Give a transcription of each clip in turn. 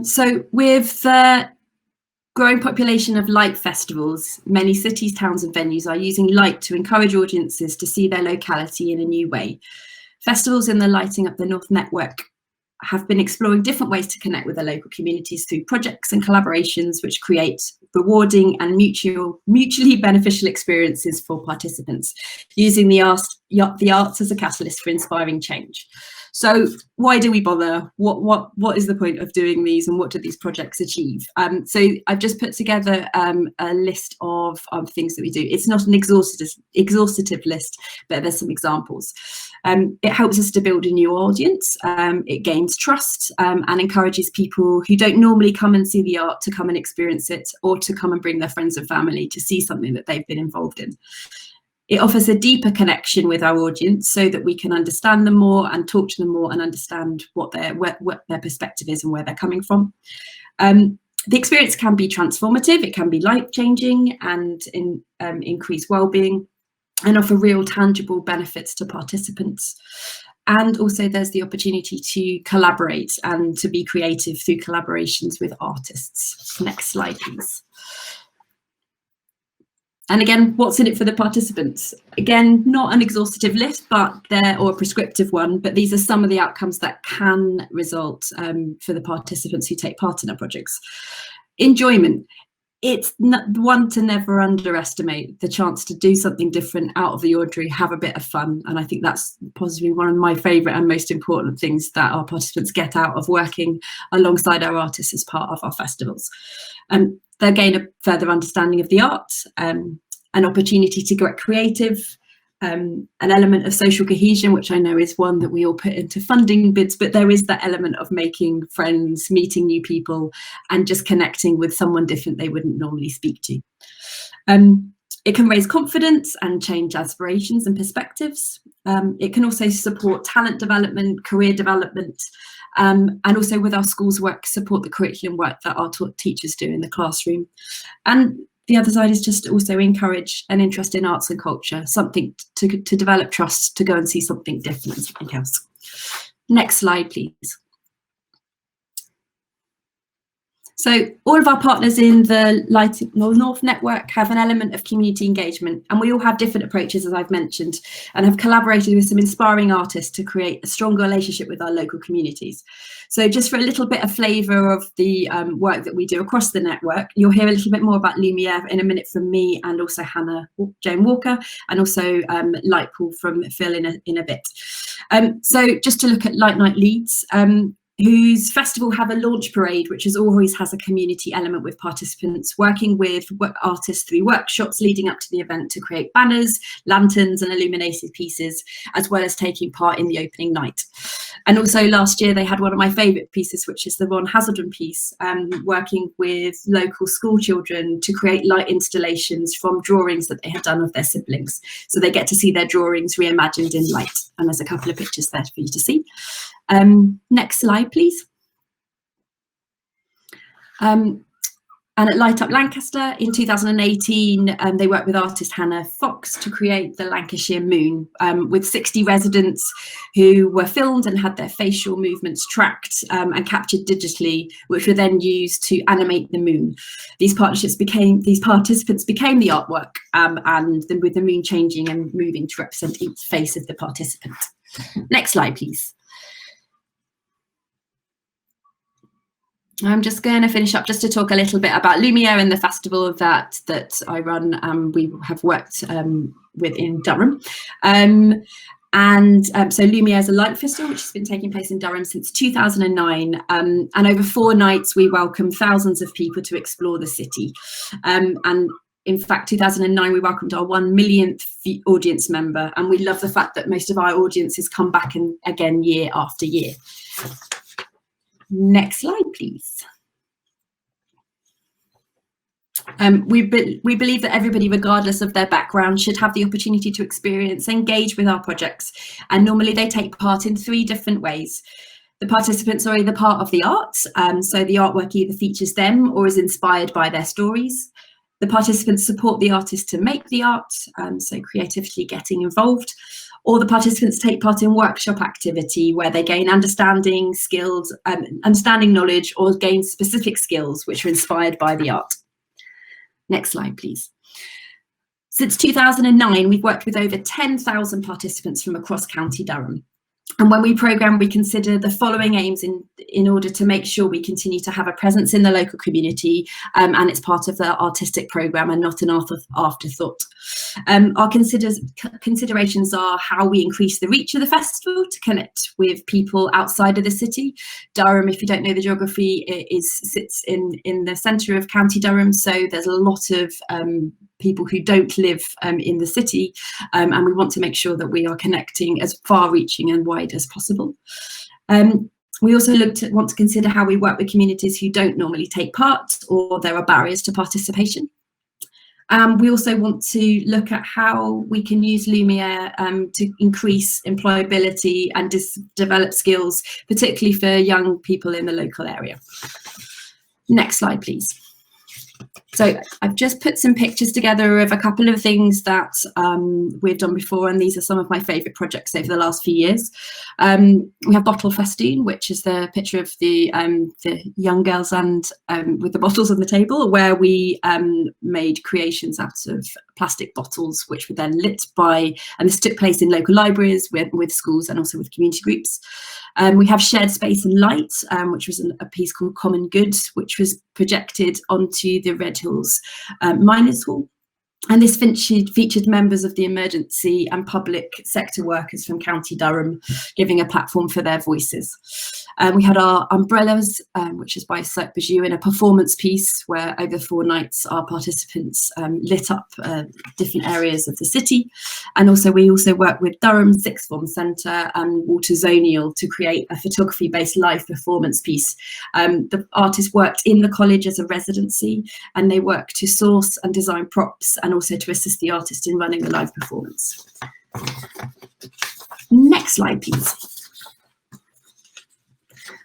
So with the growing population of light festivals, many cities, towns and venues are using light to encourage audiences to see their locality in a new way. Festivals in the Lighting Up the North network have been exploring different ways to connect with their local communities through projects and collaborations which create rewarding and mutually beneficial experiences for participants, using the arts as a catalyst for inspiring change. So why do we bother? What is the point of doing these, and what do these projects achieve? So I've just put together a list of things that we do. It's not an exhaustive list, but there's some examples. It helps us to build a new audience. It gains trust and encourages people who don't normally come and see the art to come and experience it, or to come and bring their friends and family to see something that they've been involved in. It offers a deeper connection with our audience so that we can understand them more and talk to them more and understand what their perspective is and where they're coming from. The experience can be transformative, it can be life-changing and increase well-being and offer real tangible benefits to participants. And also there's the opportunity to collaborate and to be creative through collaborations with artists. Next slide, please. And again, what's in it for the participants? Again, not an exhaustive list, or a prescriptive one, but these are some of the outcomes that can result for the participants who take part in our projects. Enjoyment. It's one to never underestimate the chance to do something different, out of the ordinary, have a bit of fun. And I think that's possibly one of my favourite and most important things that our participants get out of working alongside our artists as part of our festivals. They'll gain a further understanding of the art, an opportunity to get creative, an element of social cohesion, which I know is one that we all put into funding bids, but there is that element of making friends, meeting new people, and just connecting with someone different they wouldn't normally speak to. It can raise confidence and change aspirations and perspectives. It can also support talent development, career development, and also with our schools work, support the curriculum work that our teachers do in the classroom. And the other side is just also encourage an interest in arts and culture, something to develop trust, to go and see something different and something else. Next slide, please. So all of our partners in the Lighting North network have an element of community engagement, and we all have different approaches, as I've mentioned, and have collaborated with some inspiring artists to create a stronger relationship with our local communities. So just for a little bit of flavour of the work that we do across the network, you'll hear a little bit more about Lumiere in a minute from me, and also Hannah Jane Walker, and also Lightbulb from Phil in a bit. So just to look at Light Night Leeds, whose festival have a launch parade, which always has a community element with participants working with artists through workshops leading up to the event to create banners, lanterns and illuminated pieces, as well as taking part in the opening night. And also last year they had one of my favourite pieces, which is the Ron Hazelden piece, working with local school children to create light installations from drawings that they had done of their siblings. So they get to see their drawings reimagined in light, and there's a couple of pictures there for you to see. Next slide, please. And at Light Up Lancaster in 2018, they worked with artist Hannah Fox to create the Lancashire Moon, with 60 residents who were filmed and had their facial movements tracked and captured digitally, which were then used to animate the moon. These participants became the artwork, and then with the moon changing and moving to represent each face of the participant. Next slide, please. I'm just going to finish up just to talk a little bit about Lumiere and the festival that I run. We have worked with in Durham. So Lumiere is a light festival which has been taking place in Durham since 2009, and over 4 nights we welcome thousands of people to explore the city. And in fact, 2009 we welcomed our 1 millionth audience member, and we love the fact that most of our audiences come back again year after year. Next slide, please. We believe that everybody, regardless of their background, should have the opportunity to experience, engage with our projects, and normally they take part in 3 different ways. The participants are either part of the arts, so the artwork either features them or is inspired by their stories. The participants support the artist to make the art, so creatively getting involved, Or the participants take part in workshop activity where they gain understanding, skills, understanding knowledge, or gain specific skills which are inspired by the art. Next slide, please. Since 2009, we've worked with over 10,000 participants from across County Durham. And when we programme, we consider the following aims in order to make sure we continue to have a presence in the local community, and it's part of the artistic programme and not an afterthought. Our considerations are how we increase the reach of the festival to connect with people outside of the city. Durham, if you don't know the geography, sits in the centre of County Durham, so there's a lot of people who don't live in the city, and we want to make sure that we are connecting as far-reaching and wide as possible. We also want to consider how we work with communities who don't normally take part, or there are barriers to participation. We also want to look at how we can use Lumiere to increase employability and develop skills, particularly for young people in the local area. Next slide, please. So I've just put some pictures together of a couple of things that we've done before, and these are some of my favourite projects over the last few years. We have Bottle Festoon, which is the picture of the young girls and with the bottles on the table, where we made creations out of plastic bottles, which were then lit by, and this took place in local libraries with schools and also with community groups. We have Shared Space and Light, which was a piece called Common Good, which was projected onto the Red Hills Miners Hall. And this featured members of the emergency and public sector workers from County Durham, giving a platform for their voices. We had our Umbrellas, which is by Cirque Bijou, in a performance piece where over 4 nights our participants lit up different areas of the city. And also we also worked with Durham Sixth Form Centre and Watersonial to create a photography-based live performance piece. The artists worked in the college as a residency, and they worked to source and design props and also to assist the artist in running the live performance. Next slide, please.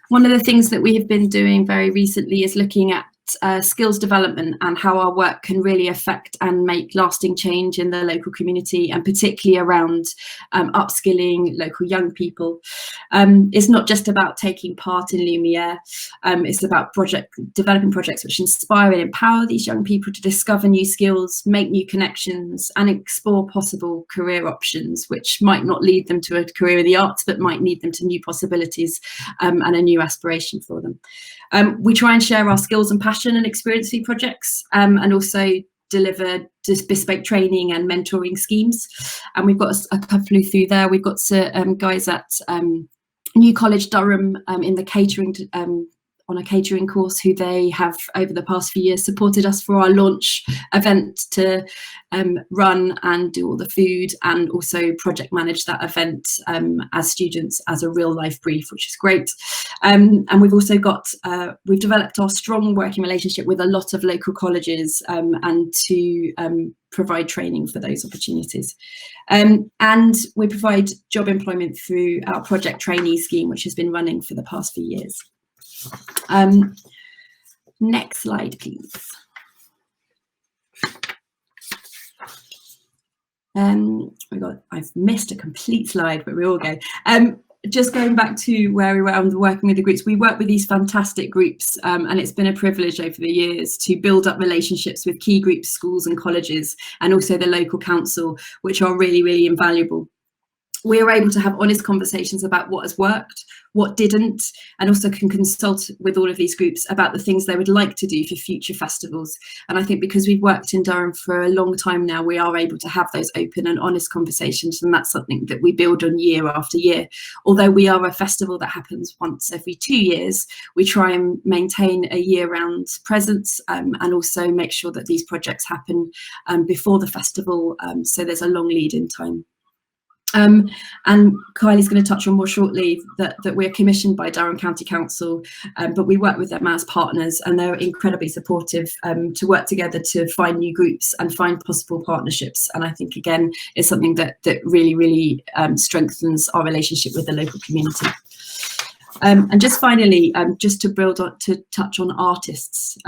One of the things that we have been doing very recently is looking at skills development and how our work can really affect and make lasting change in the local community, and particularly around upskilling local young people. It's not just about taking part in Lumiere, it's about developing projects which inspire and empower these young people to discover new skills, make new connections, and explore possible career options which might not lead them to a career in the arts, but might lead them to new possibilities and a new aspiration for them. We try and share our skills and passion and experience through projects, and also deliver just bespoke training and mentoring schemes. And we've got a couple through there. We've got guys at New College Durham in the catering on a catering course, who they have over the past few years supported us for our launch event to run and do all the food, and also project manage that event as students as a real life brief, which is great. And we've also got, we've developed our strong working relationship with a lot of local colleges and to provide training for those opportunities. And we provide job employment through our project trainee scheme, which has been running for the past few years. Next slide, please. I've missed a complete slide, but we all go. Just going back to where we were on working with the groups, we work with these fantastic groups, and it's been a privilege over the years to build up relationships with key groups, schools and colleges, and also the local council, which are really, really invaluable. We are able to have honest conversations about what has worked, what didn't, and also can consult with all of these groups about the things they would like to do for future festivals. And I think because we've worked in Durham for a long time now, we are able to have those open and honest conversations, and that's something that we build on year after year. Although we are a festival that happens once every 2 years, we try and maintain a year-round presence, and also make sure that these projects happen before the festival, so there's a long lead-in time. And Kylie's going to touch on more shortly that we're commissioned by Durham County Council, but we work with them as partners, and they're incredibly supportive to work together to find new groups and find possible partnerships. And I think, again, it's something that really, really strengthens our relationship with the local community. And just finally, just to touch on artists,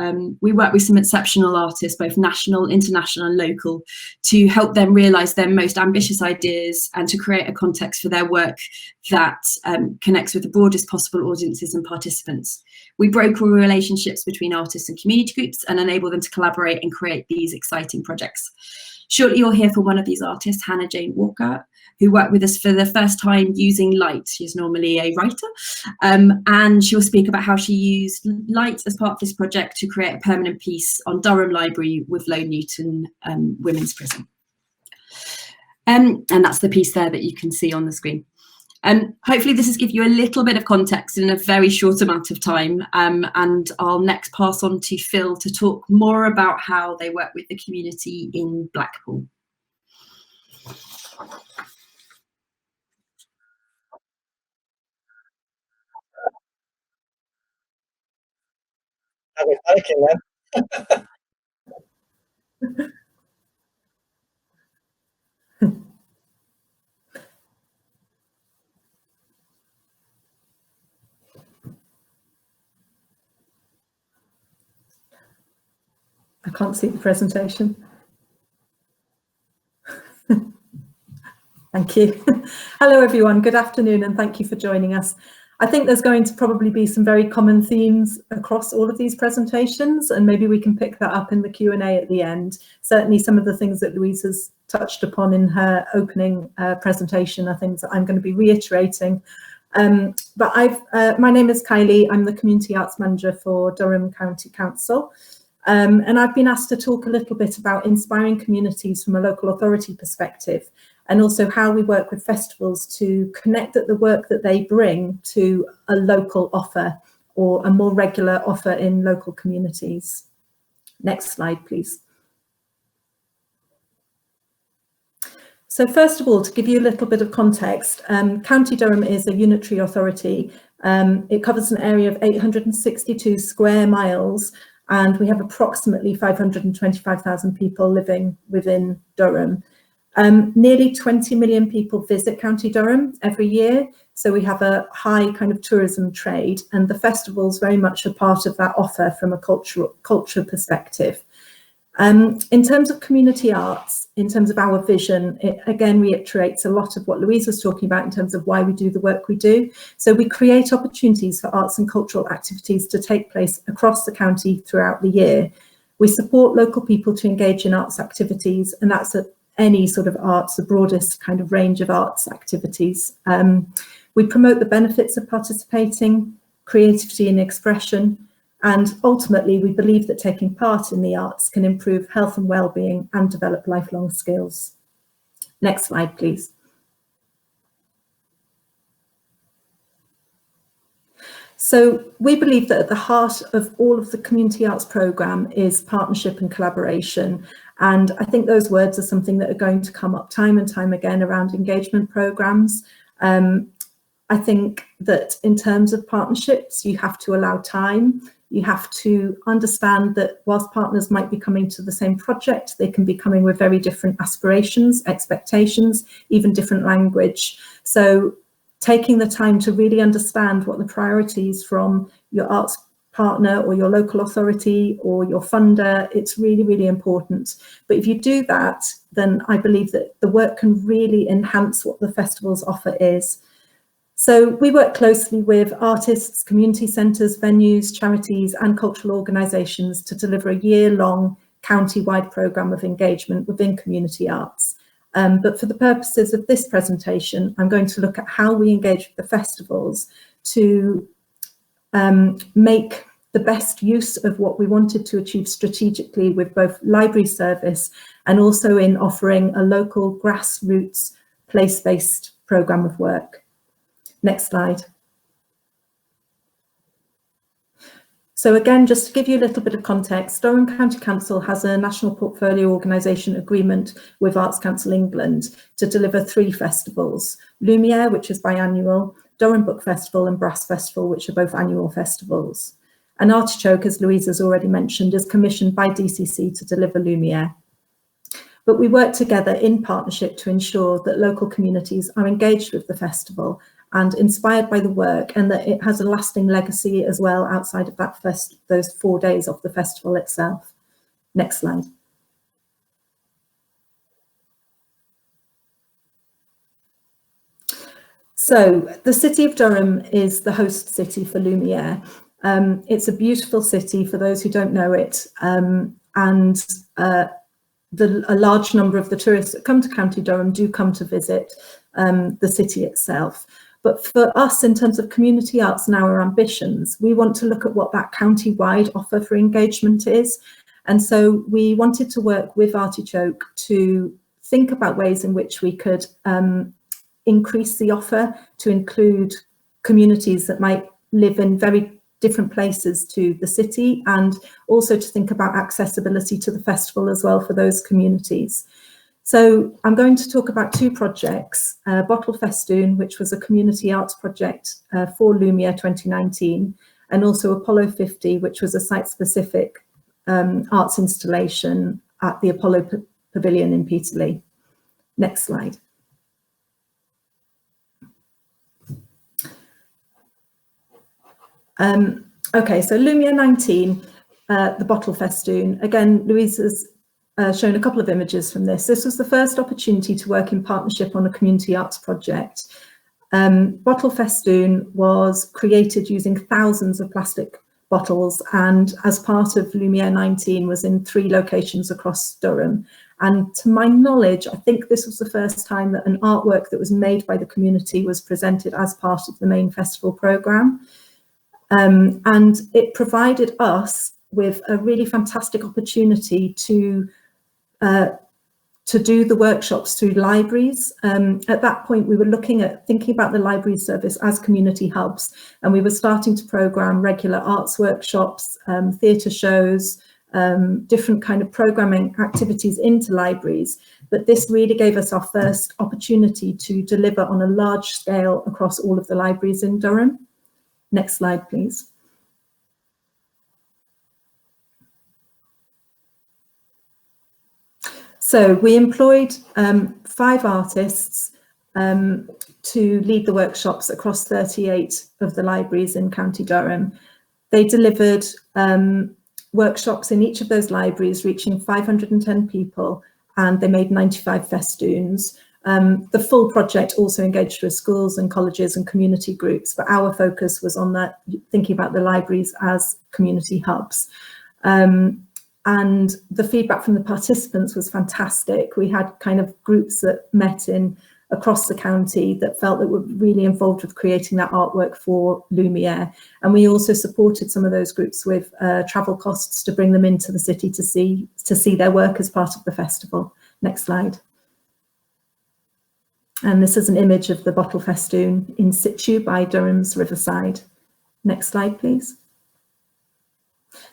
we work with some exceptional artists, both national, international and local, to help them realise their most ambitious ideas and to create a context for their work that connects with the broadest possible audiences and participants. We broker relationships between artists and community groups and enable them to collaborate and create these exciting projects. Shortly you'll hear from one of these artists, Hannah Jane Walker, who worked with us for the first time using light. She's normally a writer, and she'll speak about how she used light as part of this project to create a permanent piece on Durham Library with Low Newton Women's Prison. And that's the piece there that you can see on the screen. Hopefully this has given you a little bit of context in a very short amount of time, and I'll next pass on to Phil to talk more about how they work with the community in Blackpool. I was panicking then. I can't see the presentation. Thank you. Hello, everyone. Good afternoon, and thank you for joining us. I think there's going to probably be some very common themes across all of these presentations, and maybe we can pick that up in the Q&A at the end. Certainly some of the things that Louise has touched upon in her opening presentation are things that I'm going to be reiterating. But my name is Kylie. I'm the Community Arts Manager for Durham County Council. And I've been asked to talk a little bit about inspiring communities from a local authority perspective, and also how we work with festivals to connect the work that they bring to a local offer or a more regular offer in local communities. Next slide, please. So first of all, to give you a little bit of context, County Durham is a unitary authority. It covers an area of 862 square miles, and we have approximately 525,000 people living within Durham. Nearly 20 million people visit County Durham every year, so we have a high kind of tourism trade, and the festival's very much a part of that offer from a culture perspective. In terms of community arts, in terms of our vision, it again reiterates a lot of what Louise was talking about in terms of why we do the work we do. So we create opportunities for arts and cultural activities to take place across the county throughout the year. We support local people to engage in arts activities, and that's at any sort of arts, the broadest kind of range of arts activities. We promote the benefits of participating, creativity and expression, and ultimately we believe that taking part in the arts can improve health and well-being and develop lifelong skills. Next slide, please. So we believe that at the heart of all of the community arts programme is partnership and collaboration. And I think those words are something that are going to come up time and time again around engagement programmes. I think that in terms of partnerships, you have to allow time. You have to understand that whilst partners might be coming to the same project, they can be coming with very different aspirations, expectations, even different language. So taking the time to really understand what the priorities from your arts partner or your local authority or your funder, it's really, really important. But if you do that, then I believe that the work can really enhance what the festival's offer is. So we work closely with artists, community centres, venues, charities and cultural organisations to deliver a year-long county-wide programme of engagement within community arts. But for the purposes of this presentation, I'm going to look at how we engage with the festivals to make the best use of what we wanted to achieve strategically with both library service and also in offering a local grassroots place-based programme of work. Next slide. So again, just to give you a little bit of context, Durham County Council has a national portfolio organisation agreement with Arts Council England to deliver 3 festivals: Lumiere, which is biannual, Durham Book Festival and Brass Festival, which are both annual festivals. And Artichoke, as Louise has already mentioned, is commissioned by DCC to deliver Lumiere. But we work together in partnership to ensure that local communities are engaged with the festival and inspired by the work, and that it has a lasting legacy as well outside of that those 4 days of the festival itself. Next slide. So the city of Durham is the host city for Lumiere. It's a beautiful city for those who don't know it, and a large number of the tourists that come to County Durham do come to visit the city itself. But for us, in terms of community arts and our ambitions, we want to look at what that county-wide offer for engagement is. And so we wanted to work with Artichoke to think about ways in which we could increase the offer to include communities that might live in very different places to the city, and also to think about accessibility to the festival as well for those communities. So I'm going to talk about 2 projects, Bottle Festoon, which was a community arts project for Lumiere 2019, and also Apollo 50, which was a site-specific arts installation at the Apollo Pavilion in Peterlee. Next slide. Okay, so Lumiere 19, the Bottle Festoon. Again, Louise has shown a couple of images from this. This was the first opportunity to work in partnership on a community arts project. Bottle Festoon was created using thousands of plastic bottles, and as part of Lumiere 19 was in 3 locations across Durham. And to my knowledge, I think this was the first time that an artwork that was made by the community was presented as part of the main festival programme. And it provided us with a really fantastic opportunity to do the workshops through libraries. At that point, we were thinking about the library service as community hubs, and we were starting to programme regular arts workshops, theatre shows, different kind of programming activities into libraries. But this really gave us our first opportunity to deliver on a large scale across all of the libraries in Durham. Next slide, please. So we employed 5 artists to lead the workshops across 38 of the libraries in County Durham. They delivered workshops in each of those libraries, reaching 510 people, and they made 95 festoons. The full project also engaged with schools and colleges and community groups, but our focus was on that, thinking about the libraries as community hubs. And the feedback from the participants was fantastic. We had kind of groups that met across the county that felt that were really involved with creating that artwork for Lumiere. And we also supported some of those groups with travel costs to bring them into the city to see their work as part of the festival. Next slide. And this is an image of the Bottle Festoon in situ by Durham's Riverside. Next slide, please.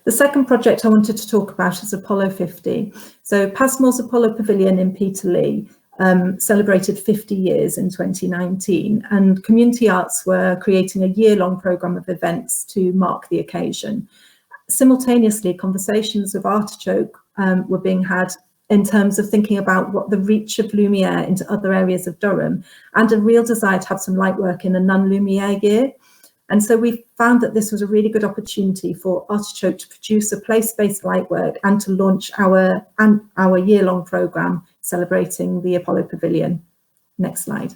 The second project I wanted to talk about is Apollo 50. So Passmore's Apollo Pavilion in Peterlee celebrated 50 years in 2019, and Community Arts were creating a year-long programme of events to mark the occasion. Simultaneously, conversations with Artichoke were being had in terms of thinking about what the reach of Lumiere into other areas of Durham, and a real desire to have some light work in a non-Lumiere year. And so we found that this was a really good opportunity for Artichoke to produce a place-based light work and to launch our year-long programme celebrating the Apollo Pavilion. Next slide.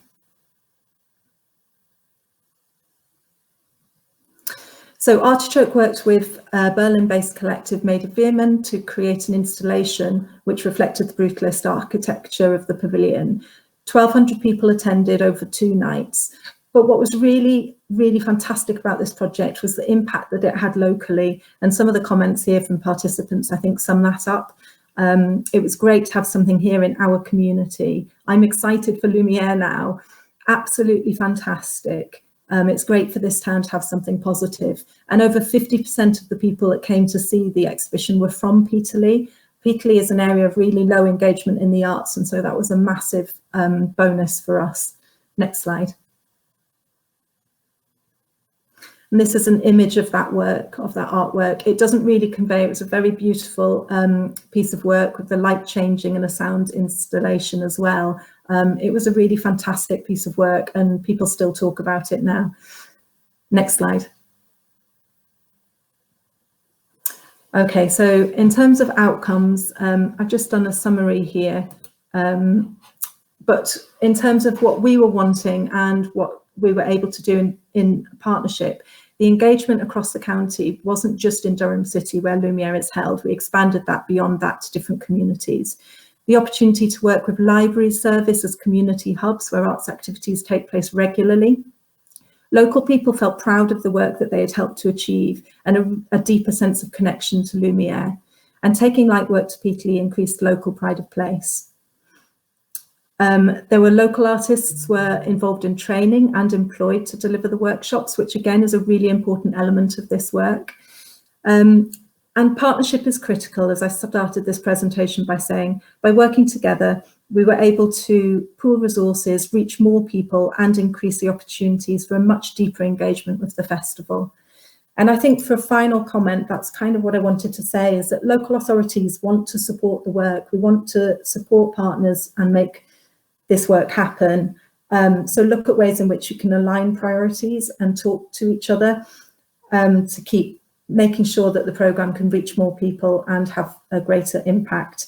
So Artichoke worked with Berlin-based collective Made of Veerman to create an installation which reflected the brutalist architecture of the pavilion. 1,200 people attended over 2 nights. But what was really, really fantastic about this project was the impact that it had locally. And some of the comments here from participants, I think, sum that up. It was great to have something here in our community. I'm excited for Lumiere now. Absolutely fantastic. It's great for this town to have something positive. And over 50% of the people that came to see the exhibition were from Peterlee. Peterlee is an area of really low engagement in the arts, and so that was a massive bonus for us. Next slide. And this is an image of that work, of that artwork. It doesn't really convey, it was a very beautiful piece of work with the light changing and a sound installation as well. It was a really fantastic piece of work, and people still talk about it now. Next slide. Okay, so in terms of outcomes, I've just done a summary here. But in terms of what we were wanting and what we were able to do in partnership, the engagement across the county wasn't just in Durham City where Lumiere is held. We expanded that beyond that to different communities. The opportunity to work with libraries service as community hubs where arts activities take place regularly. Local people felt proud of the work that they had helped to achieve and a deeper sense of connection to Lumiere. And taking light work to Peterlee increased local pride of place. There were local artists were involved in training and employed to deliver the workshops, which again is a really important element of this work. And partnership is critical, as I started this presentation by saying. By working together, we were able to pool resources, reach more people, and increase the opportunities for a much deeper engagement with the festival. And I think for a final comment, that's kind of what I wanted to say, is that local authorities want to support the work. We want to support partners and make this work happen. So look at ways in which you can align priorities and talk to each other to keep making sure that the programme can reach more people and have a greater impact.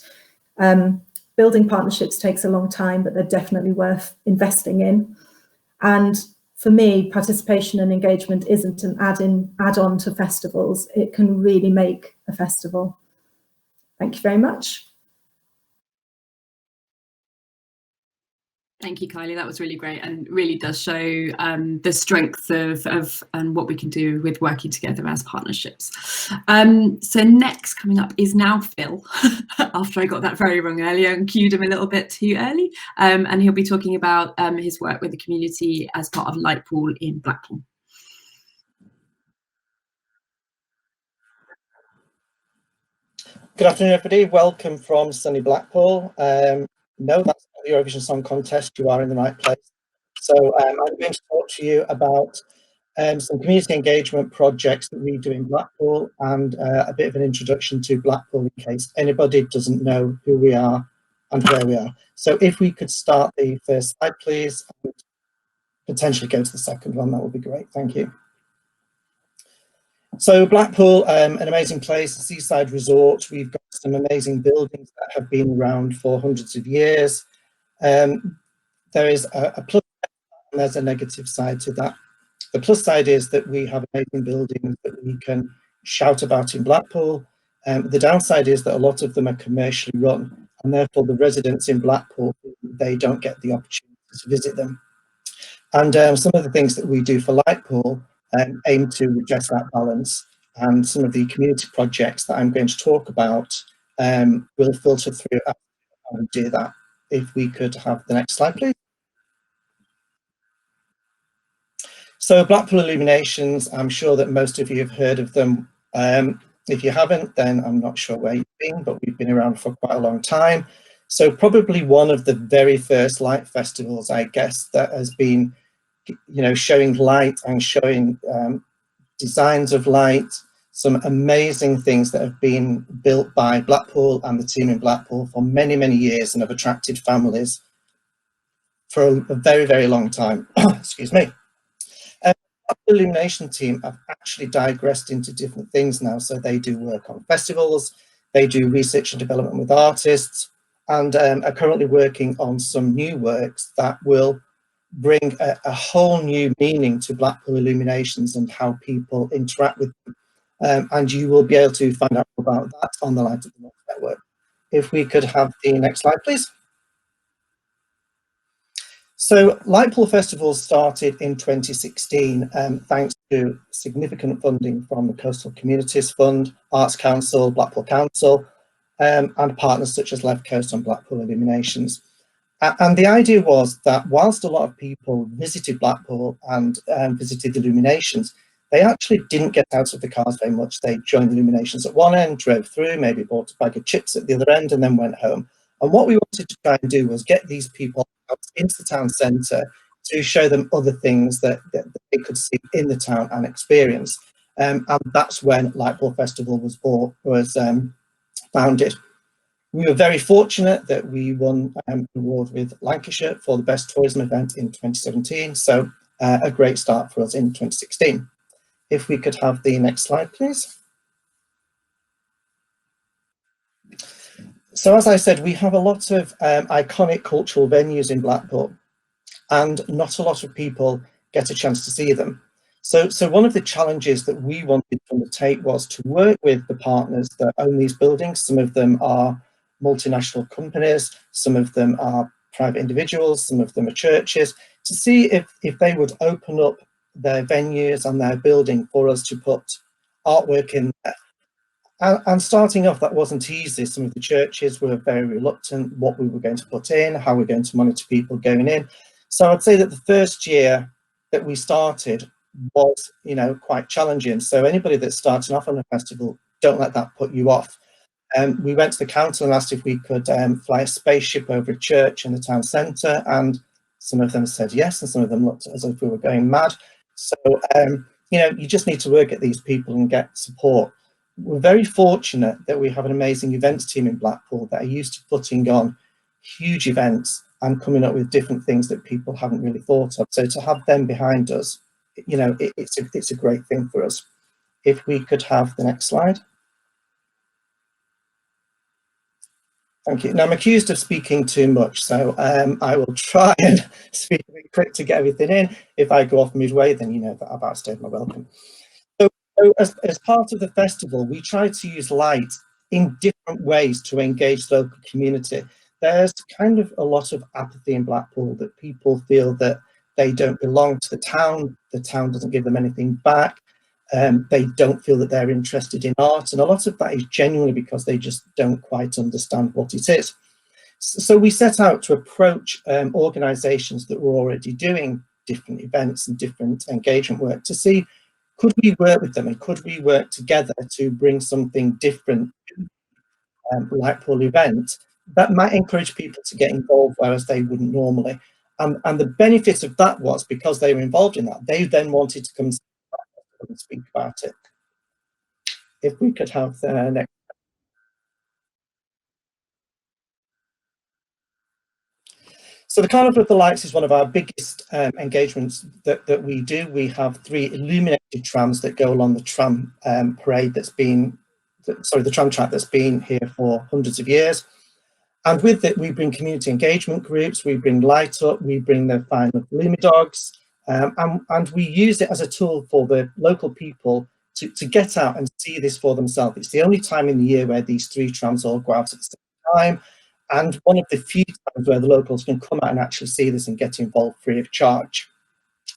Building partnerships takes a long time, but they're definitely worth investing in. And for me, participation and engagement isn't an add-on to festivals. It can really make a festival. Thank you very much. Thank you, Kylie. That was really great and really does show the strength of and what we can do with working together as partnerships. So next coming up is now Phil, after I got that very wrong earlier and cued him a little bit too early. And he'll be talking about his work with the community as part of Lightbulb in Blackpool. Good afternoon, everybody. Welcome from sunny Blackpool. No, that's not the Eurovision Song Contest. You are in the right place. So I'm going to talk to you about some community engagement projects that we do in Blackpool and a bit of an introduction to Blackpool in case anybody doesn't know who we are and where we are. So if we could start the first slide, please, and potentially go to the second one, that would be great. Thank you. So Blackpool, an amazing place, a seaside resort. We've got some amazing buildings that have been around for hundreds of years. There is a plus and there's a negative side to that. The plus side is that we have amazing buildings that we can shout about in Blackpool. The downside is that a lot of them are commercially run, and therefore the residents in Blackpool, they don't get the opportunity to visit them. And some of the things that we do for Lightbulb aim to address that balance, and some of the community projects that I'm going to talk about will filter through how we do that. If we could have the next slide, please. So Blackpool Illuminations, I'm sure that most of you have heard of them. If you haven't, then I'm not sure where you've been, but we've been around for quite a long time. So probably one of the very first light festivals, I guess, that has been, you know, showing light and showing designs of light, some amazing things that have been built by Blackpool and the team in Blackpool for many, many years and have attracted families for a very, very long time. Excuse me. The Illumination team have actually digressed into different things now. So they do work on festivals, they do research and development with artists, and are currently working on some new works that will bring a whole new meaning to Blackpool Illuminations and how people interact with them. And you will be able to find out about that on the Light of the North network. If we could have the next slide, please. So Lightbulb Festival started in 2016, thanks to significant funding from the Coastal Communities Fund, Arts Council, Blackpool Council, and partners such as Left Coast and Blackpool Illuminations. And the idea was that whilst a lot of people visited Blackpool and visited the Illuminations, they actually didn't get out of the cars very much. They joined the Illuminations at one end, drove through, maybe bought a bag of chips at the other end, and then went home. And what we wanted to try and do was get these people out into the town centre to show them other things that they could see in the town and experience. And that's when Lightbulb Festival was founded. We were very fortunate that we won an award with Lancashire for the best tourism event in 2017. So a great start for us in 2016. If we could have the next slide, please. So as I said, we have a lot of iconic cultural venues in Blackpool, and not a lot of people get a chance to see them. So one of the challenges that we wanted to undertake was to work with the partners that own these buildings. Some of them are multinational companies, some of them are private individuals, some of them are churches, to see if they would open up their venues and their building for us to put artwork in there. And starting off, that wasn't easy. Some of the churches were very reluctant what we were going to put in, how we're going to monitor people going in. So I'd say that the first year that we started was, quite challenging. So anybody that's starting off on a festival, don't let that put you off. We went to the council and asked if we could fly a spaceship over a church in the town centre, and some of them said yes, and some of them looked as if we were going mad. So, you just need to work at these people and get support. We're very fortunate that we have an amazing events team in Blackpool that are used to putting on huge events and coming up with different things that people haven't really thought of. So to have them behind us, it's a great thing for us. If we could have the next slide. Thank you. Now, I'm accused of speaking too much, so I will try and speak a bit quick to get everything in. If I go off midway, then you know that I've outstayed my welcome. So as part of the festival, we try to use light in different ways to engage the local community. There's kind of a lot of apathy in Blackpool, that people feel that they don't belong to the town doesn't give them anything back. They don't feel that they're interested in art, and a lot of that is genuinely because they just don't quite understand what it is. So we set out to approach organisations that were already doing different events and different engagement work to see, could we work with them and could we work together to bring something different to Lightbulb event that might encourage people to get involved, whereas they wouldn't normally. And the benefit of that was, because they were involved in that, they then wanted to come and speak about it. If we could have the next. So the Carnival of the Lights is one of our biggest engagements that we do. We have 3 illuminated trams that go along the tram parade the tram track that's been here for hundreds of years. And with it, we bring community engagement groups, we bring Light Up, we bring the final Lumidogs, and we use it as a tool for the local people to get out and see this for themselves. It's the only time in the year where these 3 trams all go out at the same time, and one of the few times where the locals can come out and actually see this and get involved free of charge.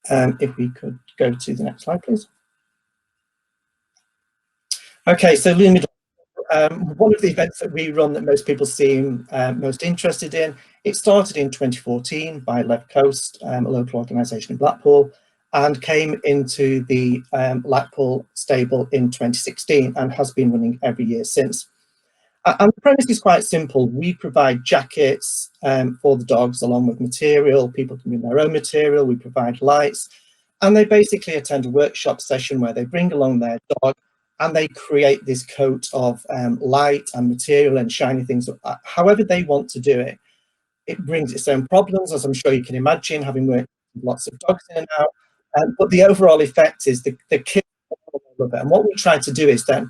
If we could go to the next slide, please. Okay, so Lumidogs. One of the events that we run that most people seem most interested in, it started in 2014 by Lev Coast, a local organisation in Blackpool, and came into the Blackpool stable in 2016 and has been running every year since. And the premise is quite simple. We provide jackets for the dogs along with material. People can bring their own material. We provide lights, and they basically attend a workshop session where they bring along their dog and they create this coat of light and material and shiny things, however they want to do it. It brings its own problems, as I'm sure you can imagine, having worked with lots of dogs in and out. But the overall effect is the kids love it. And what we try to do is then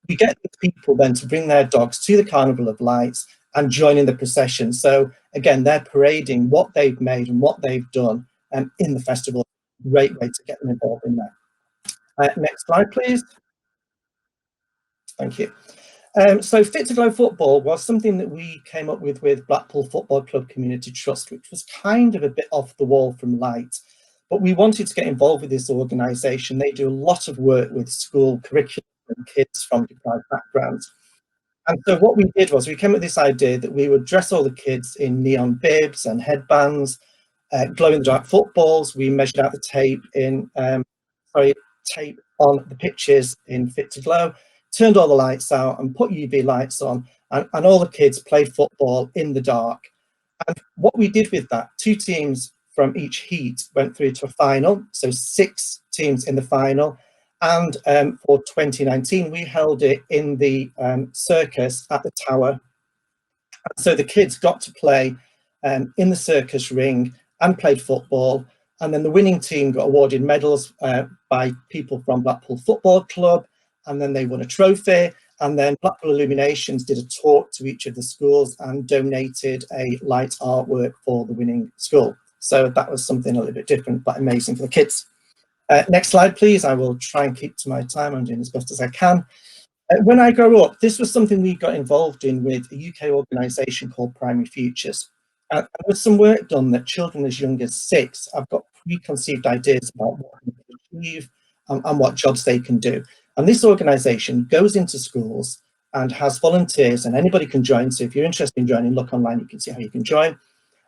we get the people then to bring their dogs to the Carnival of Lights and join in the procession. So again, they're parading what they've made and what they've done in the festival. Great way to get them involved in that. Next slide, please. Thank you. So Fit to Glow Football was something that we came up with Blackpool Football Club Community Trust, which was kind of a bit off the wall from Light. But we wanted to get involved with this organisation. They do a lot of work with school curriculum and kids from deprived backgrounds. And so what we did was we came up with this idea that we would dress all the kids in neon bibs and headbands, glow-in-the-dark footballs. We measured out the tape on the pitches in Fit to Glow, turned all the lights out and put UV lights on, and all the kids played football in the dark. And what we did with that, 2 teams from each heat went through to a final, so 6 teams in the final. And for 2019, we held it in the circus at the Tower So the kids got to play in the circus ring and played football. And then the winning team got awarded medals by people from Blackpool Football Club. And then they won a trophy. And then Blackpool Illuminations did a talk to each of the schools and donated a light artwork for the winning school. So that was something a little bit different, but amazing for the kids. Next slide, please. I will try and keep to my time. I'm doing as best as I can. When I grew up, this was something we got involved in with a UK organisation called Primary Futures. And there was some work done that children as young as 6 have got preconceived ideas about what they can achieve and what jobs they can do. And this organisation goes into schools and has volunteers, and anybody can join. So if you're interested in joining, look online, you can see how you can join.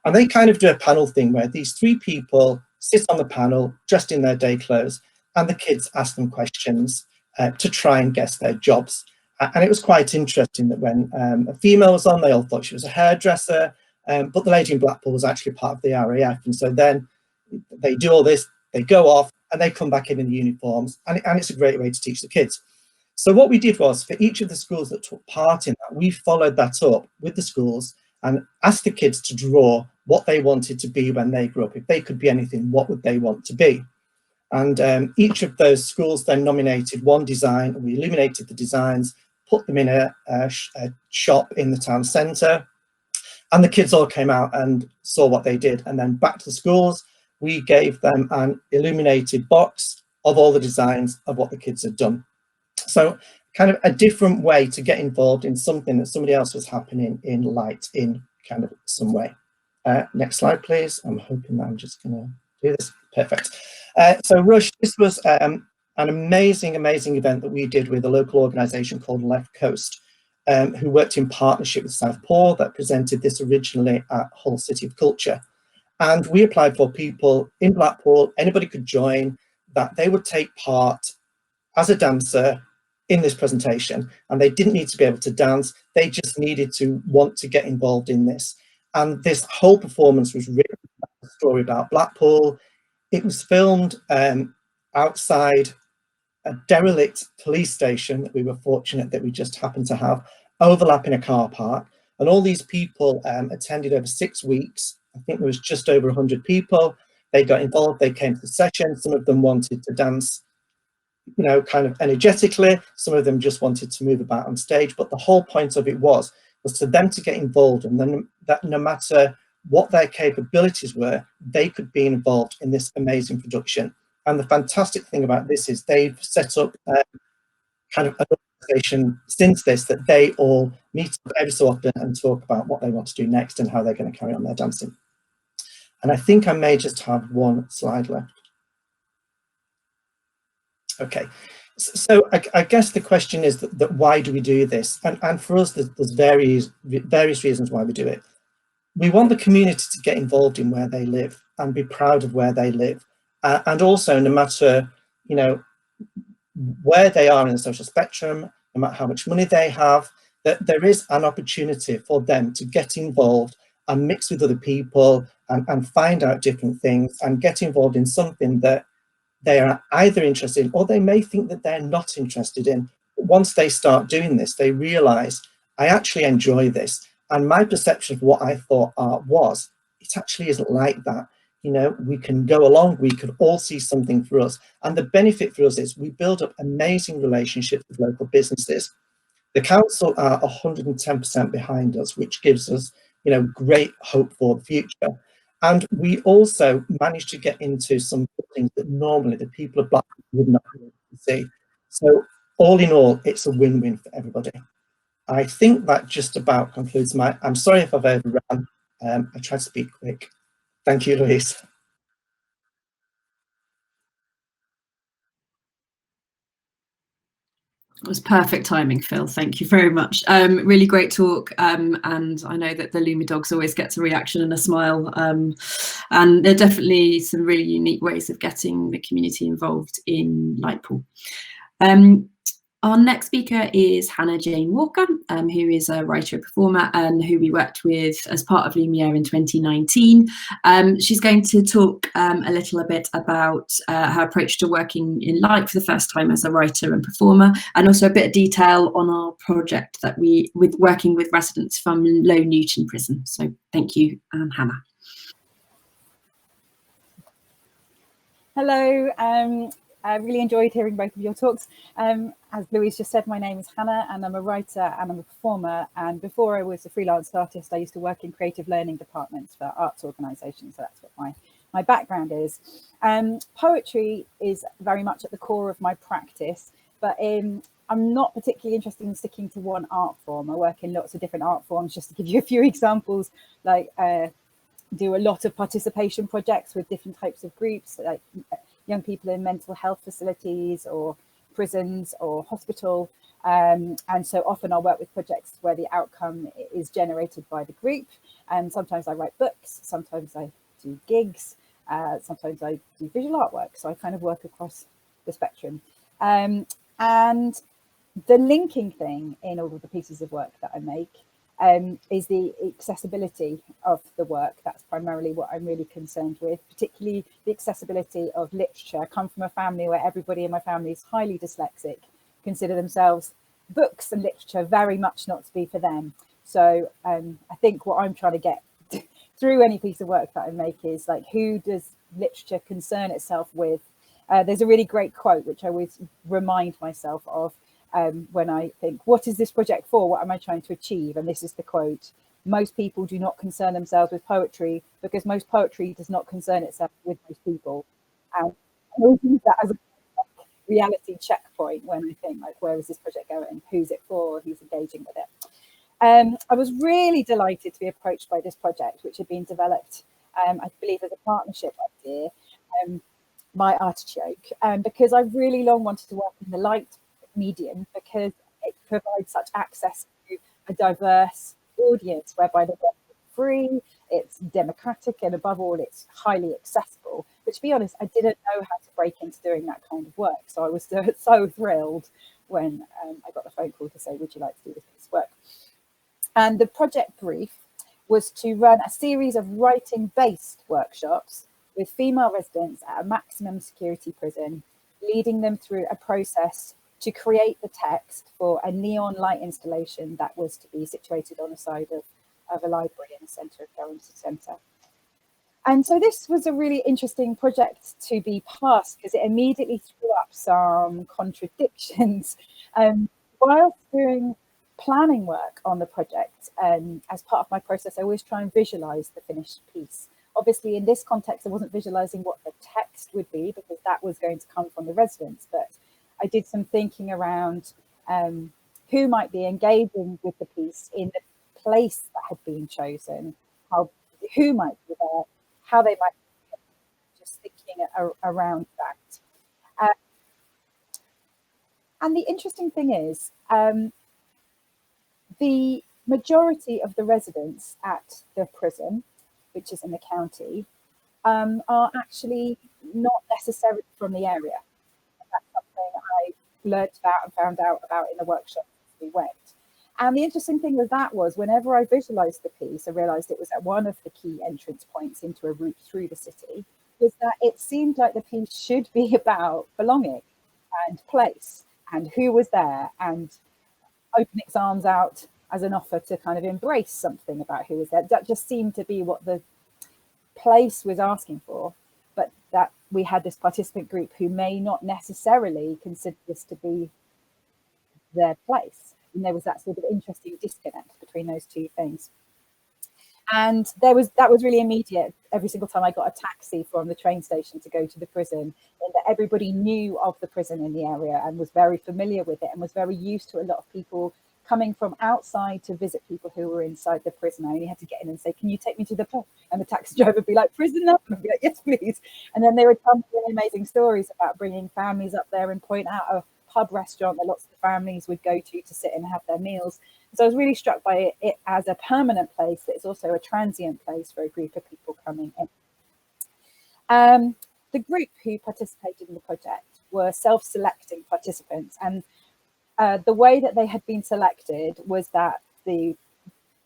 And they kind of do a panel thing where these 3 people sit on the panel dressed in their day clothes, and the kids ask them questions to try and guess their jobs. And it was quite interesting that when a female was on, they all thought she was a hairdresser, but the lady in Blackpool was actually part of the RAF. And so then they do all this, they go off, and they come back in the uniforms, and it's a great way to teach the kids. So what we did was, for each of the schools that took part in that, we followed that up with the schools and asked the kids to draw what they wanted to be when they grew up. If they could be anything, what would they want to be? And each of those schools then nominated one design, and we illuminated the designs, put them in a shop in the town centre, and the kids all came out and saw what they did. And then back to the schools, we gave them an illuminated box of all the designs of what the kids had done. So kind of a different way to get involved in something that somebody else was happening in light in kind of some way. Next slide, please. I'm hoping that I'm just going to do this. Perfect. So Rush, this was an amazing event that we did with a local organisation called Left Coast, who worked in partnership with Southpaw, that presented this originally at Hull City of Culture. And we applied for people in Blackpool, anybody could join, that they would take part as a dancer in this presentation. And they didn't need to be able to dance, they just needed to want to get involved in this. And this whole performance was really a story about Blackpool. It was filmed outside a derelict police station that we were fortunate that we just happened to have overlapping a car park. And all these people attended over 6 weeks. I think there was just over 100 people. They got involved, they came to the session. Some of them wanted to dance, you know, kind of energetically. Some of them just wanted to move about on stage. But the whole point of it was for them to get involved, and then that no matter what their capabilities were, they could be involved in this amazing production. And the fantastic thing about this is they've set up kind of an organisation since this, that they all meet up every so often and talk about what they want to do next and how they're going to carry on their dancing. And I think I may just have one slide left. Okay, so I guess the question is that why do we do this? And for us, there's various reasons why we do it. We want the community to get involved in where they live and be proud of where they live. And also, no matter, you know, where they are in the social spectrum, no matter how much money they have, that there is an opportunity for them to get involved and mix with other people and find out different things and get involved in something that they are either interested in or they may think that they're not interested in. But once they start doing this, they realise, I actually enjoy this. And my perception of what I thought art was, it actually isn't like that. You know, we can go along, we could all see something for us. And the benefit for us is we build up amazing relationships with local businesses. The council are 110% behind us, which gives us, you know, great hope for the future. And we also managed to get into some things that normally the people of Blackpool would not be able to see. So all in all, it's a win-win for everybody. I think that just about concludes my, I'm sorry if I've overrun. I tried to speak quick. Thank you, Louise. It was perfect timing, Phil. Thank you very much. Really great talk. And I know that the Lumi Dogs always gets a reaction and a smile. And there are definitely some really unique ways of getting the community involved in Lightpool. Our next speaker is Hannah Jane Walker, who is a writer and performer and who we worked with as part of Lumiere in 2019. She's going to talk a little bit about her approach to working in light for the first time as a writer and performer, and also a bit of detail on our project that with working with residents from Low Newton Prison. So thank you, Hannah. Hello, I really enjoyed hearing both of your talks. As Louise just said, my name is Hannah and I'm a writer and I'm a performer. And before I was a freelance artist, I used to work in creative learning departments for arts organisations. So that's what my background is. Poetry is very much at the core of my practice, but I'm not particularly interested in sticking to one art form. I work in lots of different art forms. Just to give you a few examples, like do a lot of participation projects with different types of groups, like young people in mental health facilities or prisons or hospital. And so often I'll work with projects where the outcome is generated by the group. And sometimes I write books, sometimes I do gigs, sometimes I do visual artwork. So I kind of work across the spectrum. And the linking thing in all of the pieces of work that I make is the accessibility of the work. That's primarily what I'm really concerned with, particularly the accessibility of literature. I come from a family where everybody in my family is highly dyslexic, consider themselves books and literature very much not to be for them. So I think what I'm trying to get through any piece of work that I make is like, who does literature concern itself with? There's a really great quote, which I always remind myself of, when I think, what is this project for? What am I trying to achieve? And this is the quote: most people do not concern themselves with poetry because most poetry does not concern itself with most people. And I always use that as a reality checkpoint when I think, like, where is this project going? Who's it for? Who's engaging with it? I was really delighted to be approached by this project, which had been developed, I believe, as a partnership idea by Artichoke, because I really long wanted to work in the light medium because it provides such access to a diverse audience, whereby the work is free, it's democratic, and above all, it's highly accessible. But to be honest, I didn't know how to break into doing that kind of work. So I was so thrilled when I got the phone call to say, would you like to do this piece of work? And the project brief was to run a series of writing-based workshops with female residents at a maximum security prison, leading them through a process to create the text for a neon light installation that was to be situated on the side of a library in the centre of Durham centre. And so this was a really interesting project to be passed because it immediately threw up some contradictions. Whilst doing planning work on the project, as part of my process, I always try and visualise the finished piece. Obviously, in this context, I wasn't visualising what the text would be because that was going to come from the residents, but I did some thinking around who might be engaging with the piece in the place that had been chosen, who might be there, how they might be, just thinking around that. And the interesting thing is, the majority of the residents at the prison, which is in the county, are actually not necessarily from the area. That's something I learned about and found out about in the workshop as we went. And the interesting thing with that was, whenever I visualized the piece, I realized it was at one of the key entrance points into a route through the city, was that it seemed like the piece should be about belonging and place and who was there, and open its arms out as an offer to kind of embrace something about who was there. That just seemed to be what the place was asking for, but that we had this participant group who may not necessarily consider this to be their place. And there was that sort of interesting disconnect between those two things. And that was really immediate. Every single time I got a taxi from the train station to go to the prison, and that everybody knew of the prison in the area and was very familiar with it and was very used to a lot of people coming from outside to visit people who were inside the prison. I only had to get in and say, can you take me to the pub? And the taxi driver would be like, prison up? And I'd be like, yes, please. And then they would come with really amazing stories about bringing families up there and point out a pub restaurant that lots of the families would go to sit and have their meals. So I was really struck by it as a permanent place, but it's also a transient place for a group of people coming in. The group who participated in the project were self-selecting participants, and the way that they had been selected was that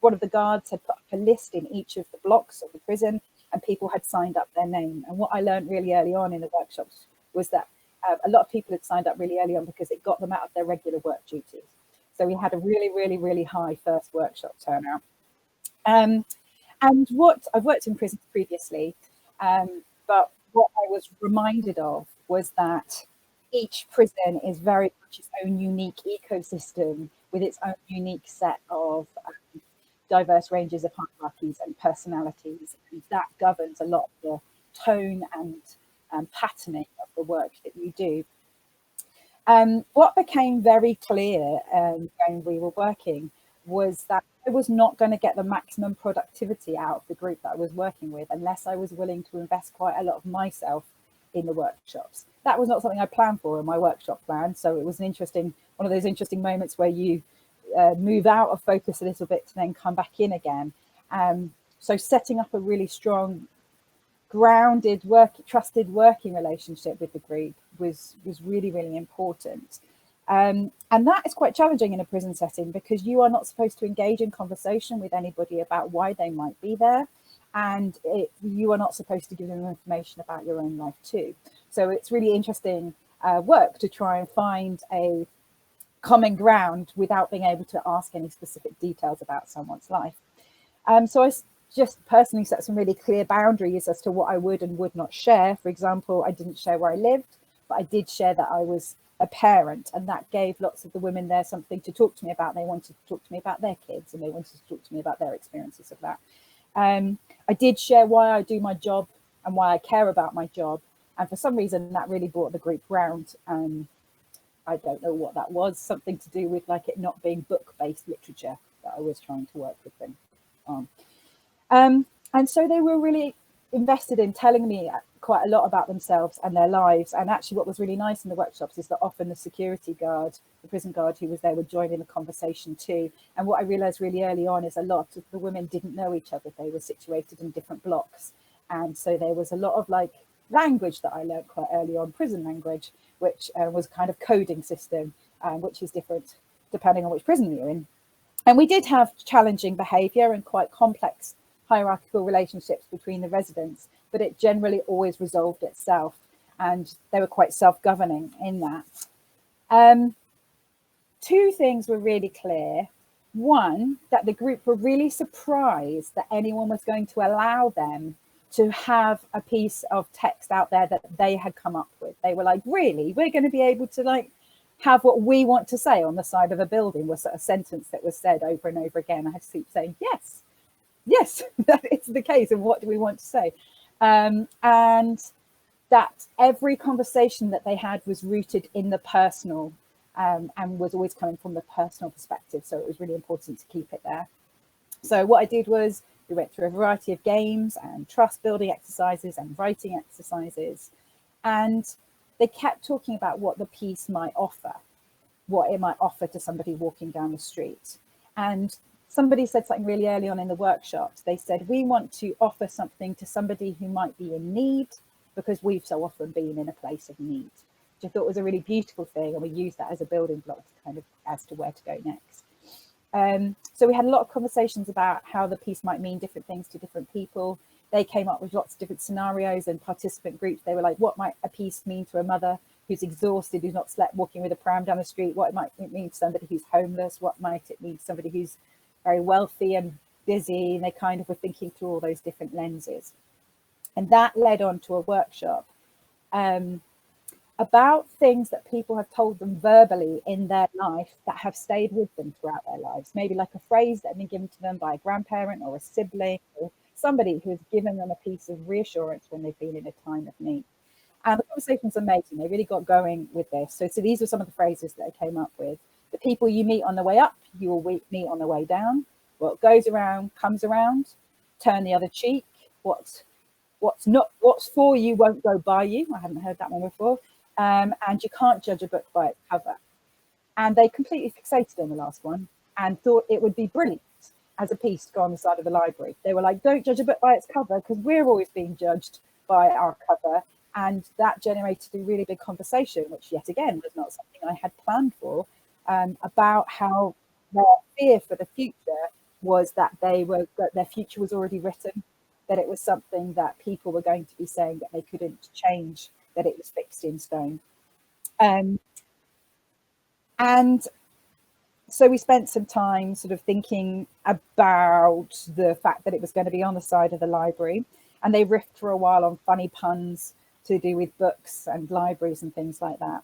one of the guards had put up a list in each of the blocks of the prison, and people had signed up their name. And what I learned really early on in the workshops was that a lot of people had signed up really early on because it got them out of their regular work duties. So we had a really, really, really high first workshop turnout. And what I've worked in prisons previously, but what I was reminded of was that each prison is very much its own unique ecosystem with its own unique set of diverse ranges of hierarchies and personalities, and that governs a lot of the tone and patterning of the work that you do. What became very clear when we were working was that I was not going to get the maximum productivity out of the group that I was working with unless I was willing to invest quite a lot of myself in the workshops. That was not something I planned for in my workshop plan, so it was one of those interesting moments where you move out of focus a little bit to then come back in again. So setting up a really strong, grounded, trusted working relationship with the group was really, really important. And that is quite challenging in a prison setting because you are not supposed to engage in conversation with anybody about why they might be there. And you are not supposed to give them information about your own life too. So it's really interesting work to try and find a common ground without being able to ask any specific details about someone's life. So I just personally set some really clear boundaries as to what I would and would not share. For example, I didn't share where I lived, but I did share that I was a parent, and that gave lots of the women there something to talk to me about. They wanted to talk to me about their kids, and they wanted to talk to me about their experiences of that. I did share why I do my job and why I care about my job, and for some reason that really brought the group round. I don't know what that was, something to do with like it not being book-based literature that I was trying to work with them on. And so they were really invested in telling me quite a lot about themselves and their lives. And actually what was really nice in the workshops is that often the security guard, the prison guard who was there, would join in the conversation too. And what I realized really early on is a lot of the women didn't know each other. They were situated in different blocks. And so there was a lot of like language that I learned quite early on, prison language, which was kind of coding system, which is different depending on which prison you're in. And we did have challenging behavior and quite complex hierarchical relationships between the residents, but it generally always resolved itself, and they were quite self-governing in that. Two things were really clear. One, that the group were really surprised that anyone was going to allow them to have a piece of text out there that they had come up with. They were like, really, we're going to be able to like have what we want to say on the side of a building, was a sentence that was said over and over again. I had to keep saying, yes, that is the case. And what do we want to say? And that every conversation that they had was rooted in the personal, and was always coming from the personal perspective. So it was really important to keep it there. So what I did was we went through a variety of games and trust building exercises and writing exercises. And they kept talking about what the piece might offer, what it might offer to somebody walking down the street. And somebody said something really early on in the workshops. They said, we want to offer something to somebody who might be in need, because we've so often been in a place of need, which I thought was a really beautiful thing. And we used that as a building block to kind of as to where to go next. So we had a lot of conversations about how the piece might mean different things to different people. They came up with lots of different scenarios and participant groups. They were like, what might a piece mean to a mother who's exhausted, who's not slept, walking with a pram down the street? What might it mean to somebody who's homeless? What might it mean to somebody who's very wealthy and busy? And they kind of were thinking through all those different lenses. And that led on to a workshop about things that people have told them verbally in their life that have stayed with them throughout their lives. Maybe like a phrase that had been given to them by a grandparent or a sibling, or somebody who has given them a piece of reassurance when they've been in a time of need. And the conversation's amazing. They really got going with this. So these were some of the phrases that I came up with. The people you meet on the way up, you will meet on the way down. What goes around comes around. Turn the other cheek. What's for you won't go by you. I hadn't heard that one before. And you can't judge a book by its cover. And they completely fixated on the last one and thought it would be brilliant as a piece to go on the side of the library. They were like, don't judge a book by its cover, because we're always being judged by our cover. And that generated a really big conversation, which yet again was not something I had planned for. about how their fear for the future was that their future was already written, that it was something that people were going to be saying that they couldn't change, that it was fixed in stone. And so we spent some time sort of thinking about the fact that it was going to be on the side of the library, and they riffed for a while on funny puns to do with books and libraries and things like that.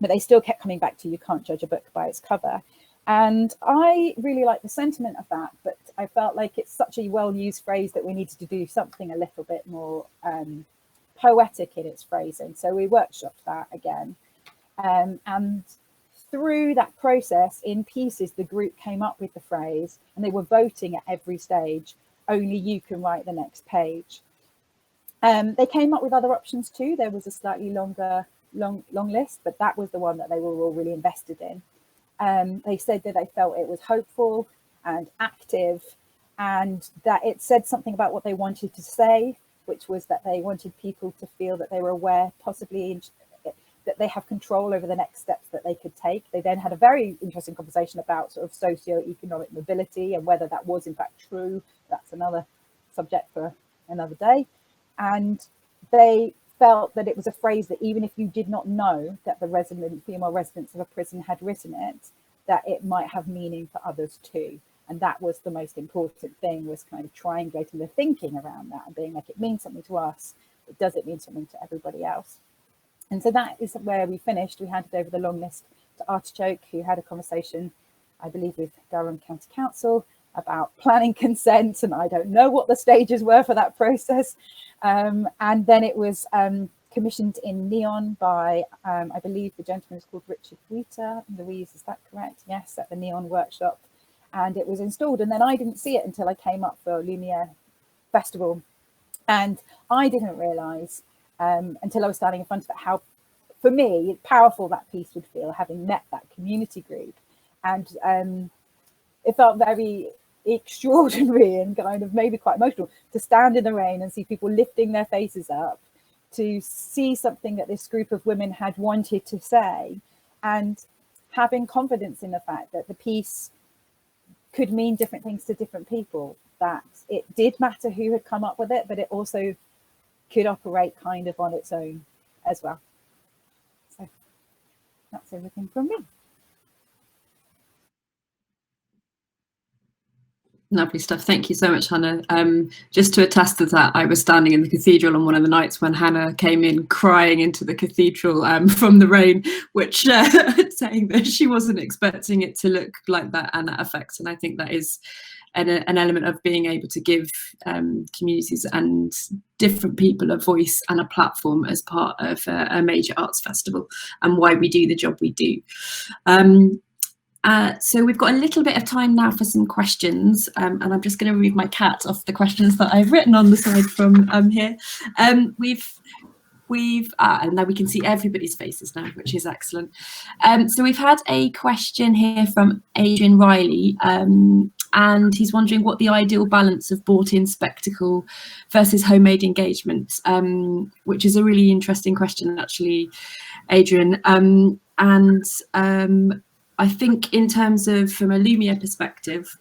But they still kept coming back to, you can't judge a book by its cover. And I really like the sentiment of that, but I felt like it's such a well-used phrase that we needed to do something a little bit more poetic in its phrasing. So we workshopped that again. And through that process, in pieces, the group came up with the phrase, and they were voting at every stage, only you can write the next page. They came up with other options too. There was a slightly longer long list, but that was the one that they were all really invested in. They said that they felt it was hopeful and active, and that it said something about what they wanted to say, which was that they wanted people to feel that they were aware, possibly that they have control over the next steps that they could take. They then had a very interesting conversation about sort of socio-economic mobility and whether that was in fact true. That's another subject for another day. And they felt that it was a phrase that even if you did not know that the female residents of a prison had written it, that it might have meaning for others too. And that was the most important thing, was kind of triangulating the thinking around that and being like, it means something to us, but does it mean something to everybody else? And so that is where we finished. We handed over the long list to Artichoke, who had a conversation, I believe, with Durham County Council about planning consent, and I don't know what the stages were for that process. And then it was commissioned in neon by, I believe the gentleman is called Richard Wheater. Louise, is that correct? Yes, at the Neon Workshop. And it was installed. And then I didn't see it until I came up for Lumiere Festival. And I didn't realise until I was standing in front of it how, for me, powerful that piece would feel, having met that community group. And it felt very extraordinary and kind of maybe quite emotional to stand in the rain and see people lifting their faces up, to see something that this group of women had wanted to say, and having confidence in the fact that the piece could mean different things to different people, that it did matter who had come up with it, but it also could operate kind of on its own as well. So that's everything from me. Lovely stuff. Thank you so much, Hannah. Just to attest to that, I was standing in the cathedral on one of the nights when Hannah came in crying into the cathedral from the rain, which saying that she wasn't expecting it to look like that and that effect. And I think that is an element of being able to give communities and different people a voice and a platform as part of a major arts festival, and why we do the job we do. So we've got a little bit of time now for some questions, and I'm just going to remove my cat off the questions that I've written on the side from here. And now we can see everybody's faces now, which is excellent. So we've had a question here from Adrian Riley, and he's wondering what the ideal balance of bought-in spectacle versus homemade engagement, which is a really interesting question, actually, Adrian. I think in terms of, from a Lumiere perspective,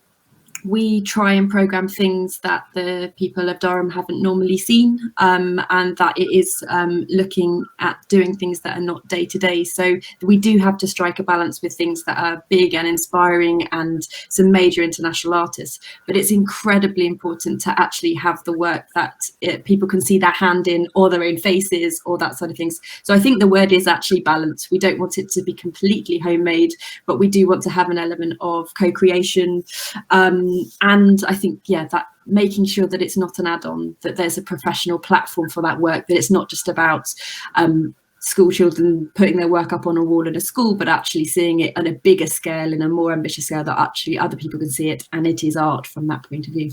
we try and programme things that the people of Durham haven't normally seen, and that it is looking at doing things that are not day to day. So we do have to strike a balance with things that are big and inspiring and some major international artists. But it's incredibly important to actually have the work that people can see their hand in, or their own faces, or that sort of things. So I think the word is actually balance. We don't want it to be completely homemade, but we do want to have an element of co-creation. And I think, yeah, that making sure that it's not an add-on, that there's a professional platform for that work, that it's not just about school children putting their work up on a wall in a school, but actually seeing it on a bigger scale, in a more ambitious scale, that actually other people can see it, and it is art from that point of view.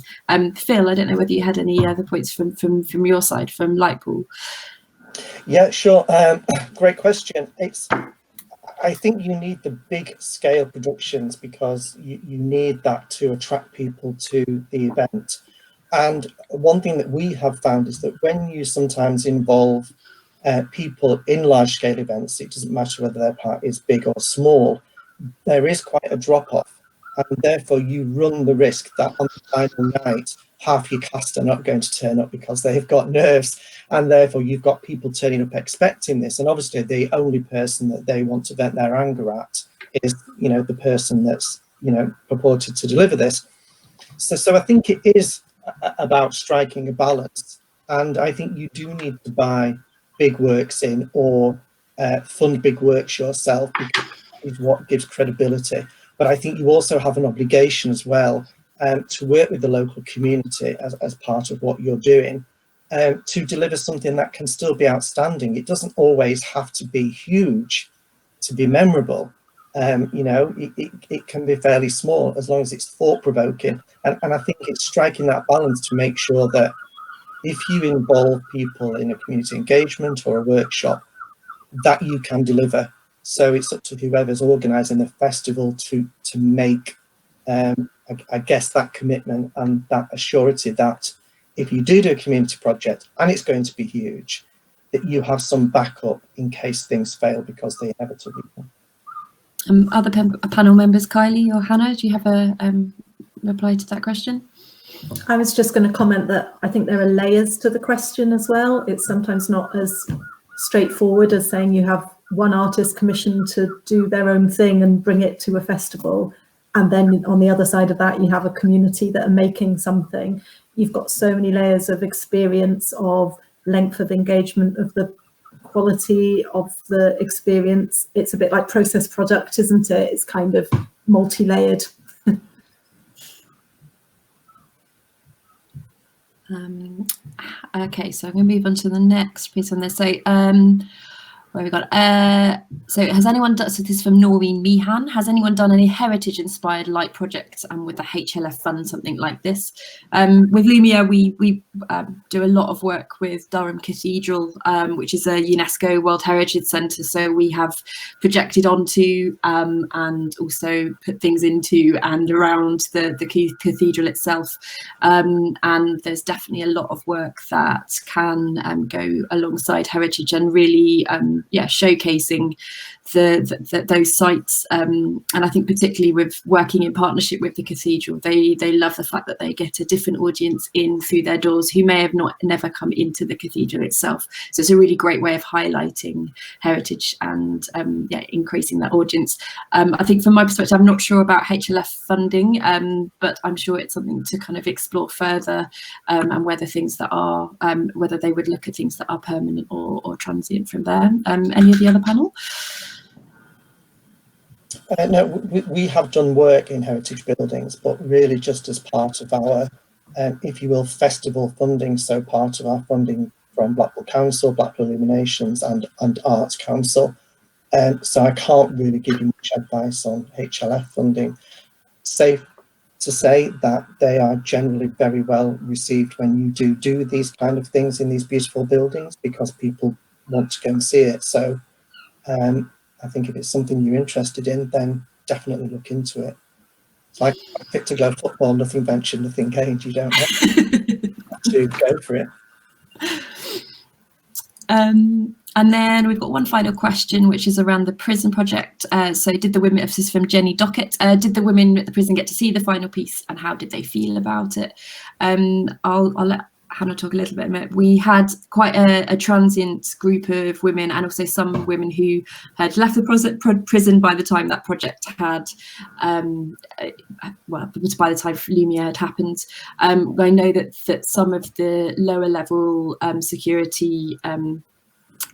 Phil, I don't know whether you had any other points from your side, from Lightbulb. Yeah, sure. Great question. I think you need the big scale productions, because you need that to attract people to the event. And one thing that we have found is that when you sometimes involve people in large scale events, it doesn't matter whether their part is big or small, there is quite a drop-off, and therefore you run the risk that on the final night, half your cast are not going to turn up because they've got nerves, and therefore you've got people turning up expecting this, and obviously the only person that they want to vent their anger at is, you know, the person that's, you know, purported to deliver this. So I think it is about striking a balance, and I think you do need to buy big works in, or fund big works yourself, because that is what gives credibility. But I think you also have an obligation as well to work with the local community as part of what you're doing, to deliver something that can still be outstanding. It doesn't always have to be huge to be memorable. You know, it can be fairly small as long as it's thought-provoking. And I think it's striking that balance to make sure that if you involve people in a community engagement or a workshop, that you can deliver. So it's up to whoever's organising the festival to make, I guess, that commitment and that assurity that if you do a community project and it's going to be huge, that you have some backup in case things fail, because they inevitably will. Other panel members, Kylie or Hannah, do you have a reply to that question? I was just going to comment that I think there are layers to the question as well. It's sometimes not as straightforward as saying you have one artist commissioned to do their own thing and bring it to a festival, and then on the other side of that you have a community that are making something. You've got so many layers of experience, of length of engagement, of the quality of the experience. It's a bit like processed product, isn't it? It's kind of multi-layered. Okay, so I'm going to move on to the next piece on this. So where we got so has anyone done, so this is from Noreen Meehan, has anyone done any heritage inspired light projects with the HLF fund, something like this? With Lumia we do a lot of work with Durham Cathedral, which is a UNESCO World Heritage Centre, so we have projected onto and also put things into and around the cathedral itself, and there's definitely a lot of work that can go alongside heritage and really showcasing those sites, and I think particularly with working in partnership with the cathedral, they love the fact that they get a different audience in through their doors who may have never come into the cathedral itself. So it's a really great way of highlighting heritage and increasing that audience. I think from my perspective, I'm not sure about HLF funding, but I'm sure it's something to kind of explore further, and whether things that are whether they would look at things that are permanent or transient from there. Any of the other panel? No, we have done work in heritage buildings, but really just as part of our, if you will, festival funding. So part of our funding from Blackpool Council, Blackpool Illuminations and Arts Council. So I can't really give you much advice on HLF funding. Safe to say that they are generally very well received when you do these kind of things in these beautiful buildings, because people want to go and see it. So I think if it's something you're interested in, then definitely look into it. It's like Fit to Go football, nothing ventured, nothing gained. You don't have to go for it. And then we've got one final question, which is around the prison project. So did the women, this is from Jenny Dockett, did the women at the prison get to see the final piece, and how did they feel about it? I'll let Hannah talk a little bit. We had quite a transient group of women, and also some women who had left the prison by the time that project had, well, by the time Lumia had happened. I know that some of the lower level security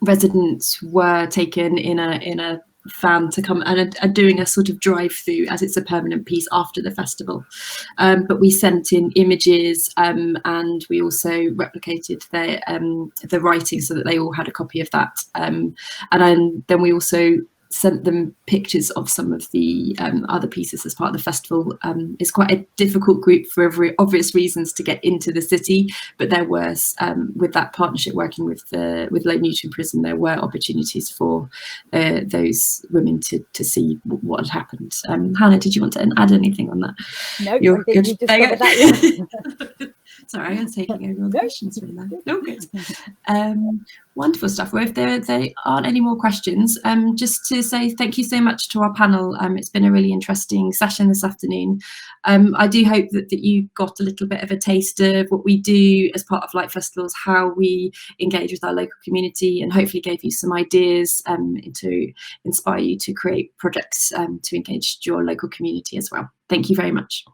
residents were taken in a van to come and are doing a sort of drive through, as it's a permanent piece after the festival, but we sent in images, and we also replicated the writing so that they all had a copy of that, and then we also sent them pictures of some of the other pieces as part of the festival. It's quite a difficult group for obvious reasons to get into the city, but there was, with that partnership working with Low Newton Prison, there were opportunities for those women to see what had happened. Hannah, did you want to add anything on that? No, You're good. You just covered that, yeah. Sorry, I'm taking over all the questions from there. Oh, good. Wonderful stuff. Well, if there aren't any more questions, just to say thank you so much to our panel. It's been a really interesting session this afternoon. I do hope that you got a little bit of a taste of what we do as part of Light Festivals, how we engage with our local community, and hopefully gave you some ideas to inspire you to create projects to engage your local community as well. Thank you very much.